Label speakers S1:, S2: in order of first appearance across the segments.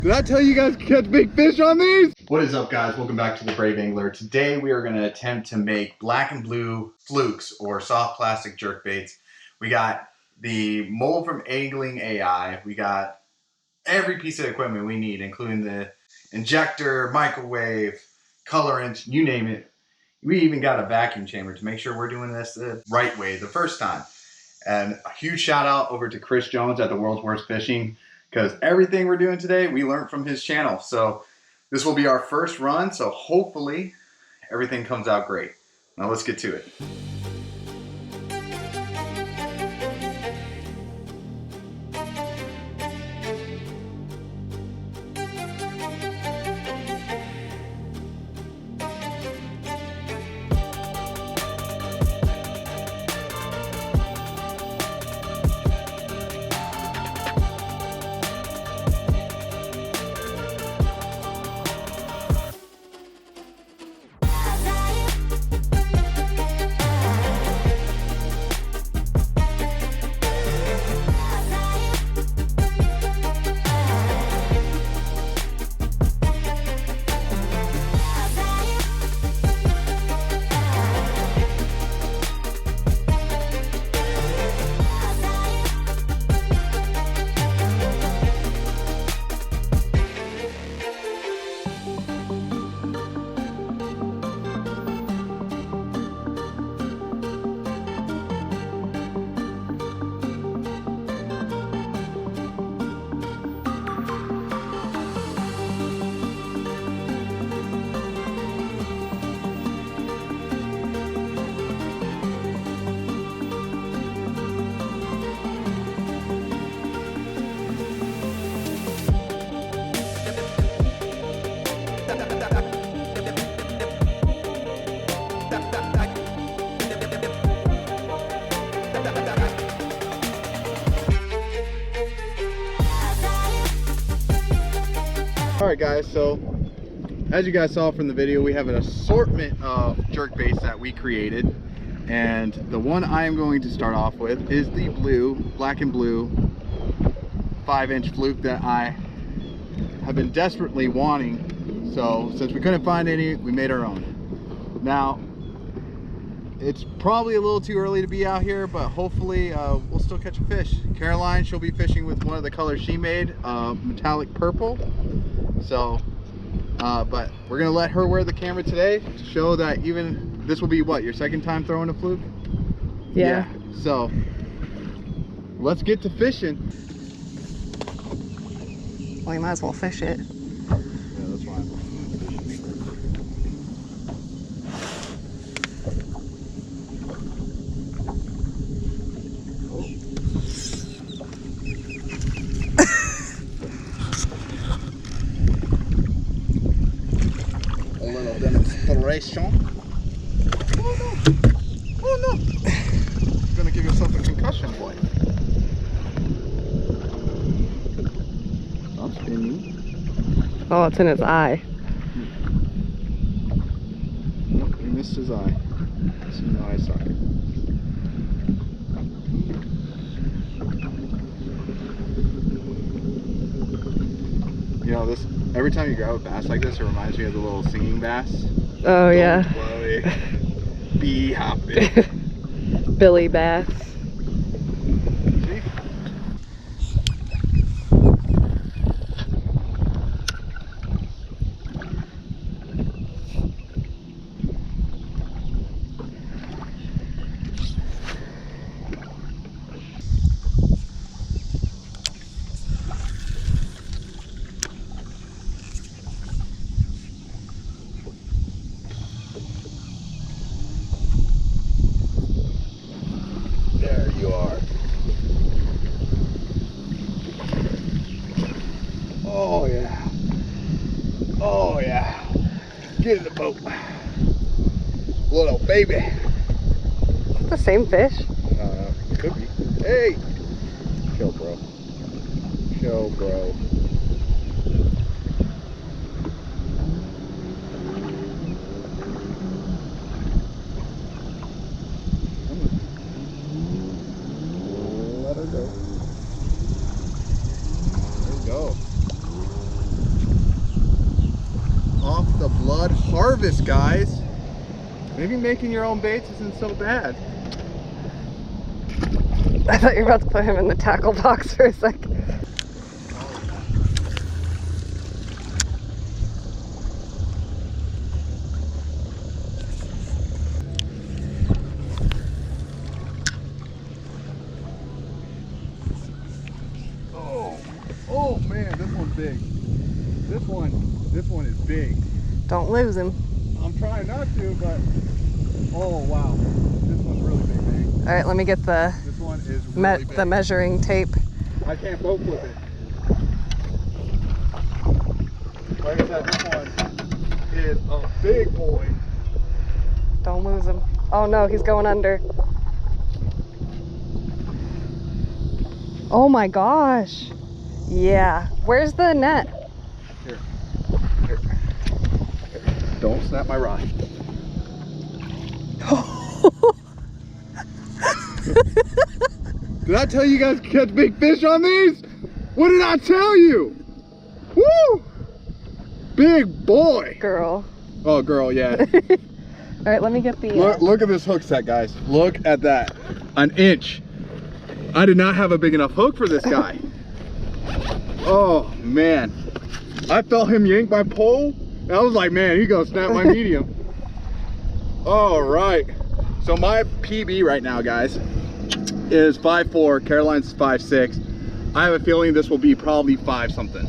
S1: Did I tell you guys to catch big fish on these? What is up, guys? Welcome back to the Brave Angler. Today we are going to attempt to make black and blue flukes or soft plastic jerk baits. We got the mold from Angling AI. We got every piece of equipment we need, including the injector, microwave, colorant, you name it. We even got a vacuum chamber to make sure we're doing this the right way the first time. And a huge shout out over to Chris Jones at the World's Worst Fishing, because everything we're doing today, we learned from his channel. So this will be our first run, so hopefully everything comes out great. Now let's get to it. Alright guys, so as you guys saw from the video, we have an assortment of jerk baits that we created, and the one I am going to start off with is the black and blue 5-inch fluke that I have been desperately wanting. So since we couldn't find any, we made our own. Now it's probably a little too early to be out here, but hopefully we'll still catch a fish. Caroline, she'll be fishing with one of the colors she made, metallic purple. So but we're gonna let her wear the camera today to show that even this will be what, your second time throwing a fluke?
S2: Yeah.
S1: So let's get to fishing.
S2: Well, you might as well fish it.
S1: Yeah, that's fine. A little demonstration. Oh no! Oh no! You're gonna give yourself a concussion, boy. Stop spinning.
S2: Oh, it's in his eye.
S1: Nope, he missed his eye. It's in the eye socket. You know, this, every time you grab a bass like this, it reminds me of the little singing bass.
S2: Oh, yeah.
S1: Chloe, bee hopping.
S2: Billy Bass.
S1: See? There you are. Oh yeah. Oh yeah. Get in the boat. Little baby.
S2: It's the same fish.
S1: Could be. Hey! Chill, bro. Chill, bro. Let her go. There we go. off the blood harvest, guys. Maybe making your own baits isn't so bad.
S2: I thought you were about to put him in the tackle box for a sec.
S1: Oh man, this one's big. This one is big.
S2: Don't lose him.
S1: I'm trying not to, but oh wow, this one's really big.
S2: All right, let me get the
S1: This one is really big.
S2: the measuring tape.
S1: I can't boat flip it. Like I said, this one is a big boy.
S2: Don't lose him. Oh no, he's going under. Oh my gosh. Yeah. Where's the net?
S1: Here. Don't snap my rod. Did I tell you guys to catch big fish on these? What did I tell you? Woo! Big boy.
S2: Girl.
S1: Oh, girl, yeah.
S2: All right, let me get the...
S1: Look at this hook set, guys. Look at that. An inch. I did not have a big enough hook for this guy. Oh, man. I felt him yank my pole, and I was like, man, he's gonna snap my medium. All right. So my PB right now, guys, is 5'4", Caroline's 5'6". I have a feeling this will be probably 5 something.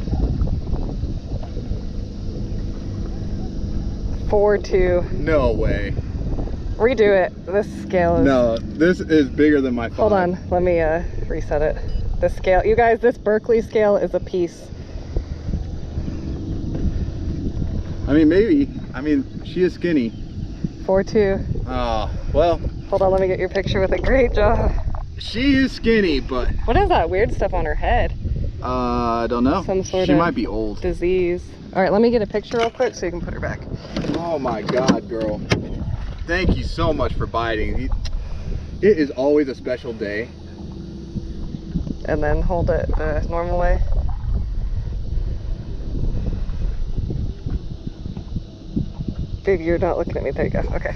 S2: 4.2.
S1: No way.
S2: Redo it. This scale is...
S1: No, this is bigger than my 5.
S2: Hold on, let me reset it. The scale, you guys, this Berkeley scale is a piece.
S1: I mean, maybe. I mean, she is skinny.
S2: 4.2.
S1: Well.
S2: Hold on, let me get your picture with it. Great job.
S1: She is skinny, but...
S2: What is that weird stuff on her head?
S1: I don't know.
S2: Some sort
S1: she
S2: of
S1: might be old.
S2: Disease. All right, let me get a picture real quick so you can put her back.
S1: Oh my God, girl. Thank you so much for biting. It is always a special day.
S2: And then hold it the normal way. Baby, you're not looking at me. There you go. Okay.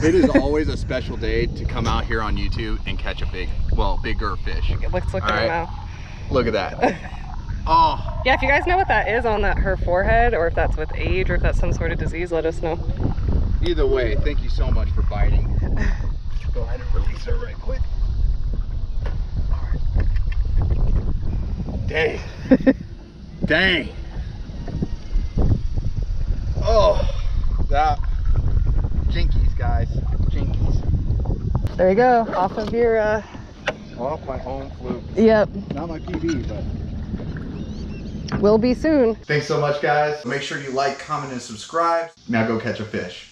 S1: It is always a special day to come out here on YouTube and catch a bigger fish.
S2: Let's look at her now.
S1: Look at that. Oh.
S2: Yeah, if you guys know what that is on her forehead, or if that's with age, or if that's some sort of disease, let us know.
S1: Either way, thank you so much for biting. Go ahead and release her right quick. All right. Dang. Dang. Oh, that. Jinkies, guys. Jinkies.
S2: There you go. Off of your,
S1: Off my own fluke.
S2: Yep.
S1: Not my PB, but.
S2: Will be soon.
S1: Thanks so much, guys. Make sure you like, comment, and subscribe. Now go catch a fish.